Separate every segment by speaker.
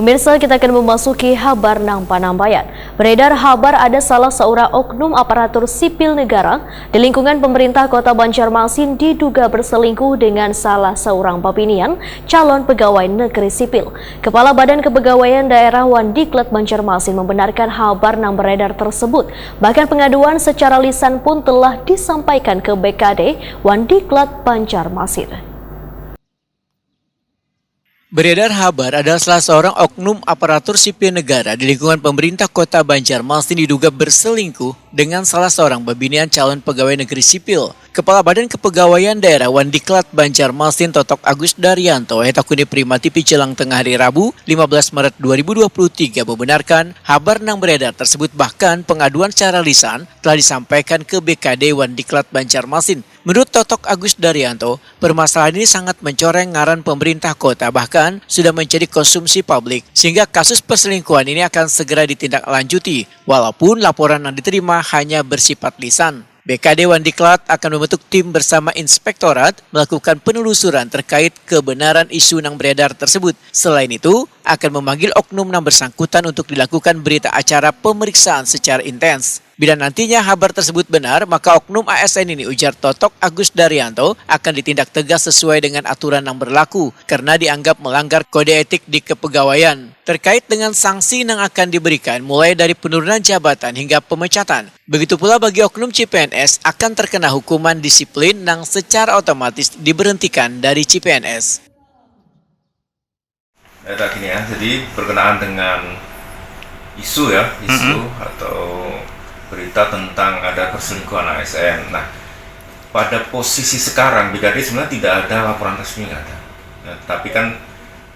Speaker 1: Pemirsa, kita akan memasuki kabar nang panambayan. Beredar kabar ada salah seorang oknum aparatur sipil negara di lingkungan pemerintah Kota Banjarmasin diduga berselingkuh dengan salah seorang papinian calon pegawai negeri sipil. Kepala Badan Kepegawaian Daerah Wandiklat Banjarmasin membenarkan kabar nang beredar tersebut. Bahkan pengaduan secara lisan pun telah disampaikan ke BKD Wandiklat Banjarmasin.
Speaker 2: Beredar kabar adalah salah seorang oknum aparatur sipil negara di lingkungan pemerintah Kota Banjarmasin diduga berselingkuh dengan salah seorang babinian calon pegawai negeri sipil. Kepala Badan Kepegawaian Daerah Wandiklat Banjarmasin Totok Agus Daryanto Hetakuni Prima TV Jelang Tengah hari Rabu 15 Maret 2023 membenarkan kabar nang beredar tersebut, bahkan pengaduan secara lisan telah disampaikan ke BKD Wandiklat Banjarmasin. Menurut Totok Agus Daryanto, permasalahan ini sangat mencoreng ngaran pemerintah kota, bahkan sudah menjadi konsumsi publik, sehingga kasus perselingkuhan ini akan segera ditindaklanjuti, walaupun laporan yang diterima hanya bersifat lisan. BKD Wandiklat akan membentuk tim bersama Inspektorat melakukan penelusuran terkait kebenaran isu yang beredar tersebut. Selain itu, akan memanggil oknum yang bersangkutan untuk dilakukan berita acara pemeriksaan secara intens. Bila nantinya kabar tersebut benar, maka oknum ASN ini, ujar Totok Agus Daryanto, akan ditindak tegas sesuai dengan aturan yang berlaku karena dianggap melanggar kode etik di kepegawaian. Terkait dengan sanksi yang akan diberikan mulai dari penurunan jabatan hingga pemecatan. Begitu pula bagi oknum CPNS akan terkena hukuman disiplin yang secara otomatis diberhentikan dari CPNS.
Speaker 3: Gini ya, jadi berkenaan dengan isu atau berita tentang ada perselingkuhan ASN. Nah, pada posisi sekarang BKD sebenarnya tidak ada laporan resmi, nggak ada. Nah, tapi kan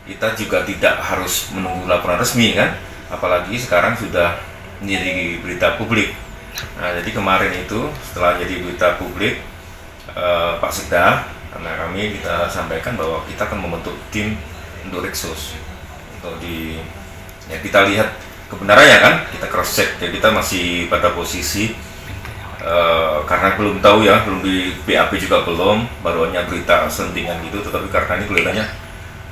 Speaker 3: kita juga tidak harus menunggu laporan resmi kan, apalagi sekarang sudah menjadi berita publik. Nah, jadi kemarin itu setelah jadi berita publik, Pak Sekda, karena kita sampaikan bahwa kita akan membentuk tim untuk Riksus, untuk kita lihat kebenarannya kan, kita cross check. Jadi kita masih pada posisi karena belum tahu ya, belum di BAP juga belum, baru hanya berita sentingan gitu, tetapi karena ini kelihatannya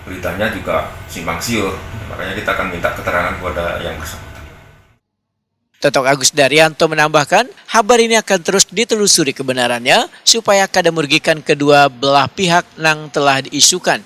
Speaker 3: beritanya juga simpang siur, makanya kita akan minta keterangan kepada yang bersangkutan.
Speaker 2: Totok Agus Daryanto menambahkan, kabar ini akan terus ditelusuri kebenarannya supaya kada merugikan kedua belah pihak yang telah diisukan.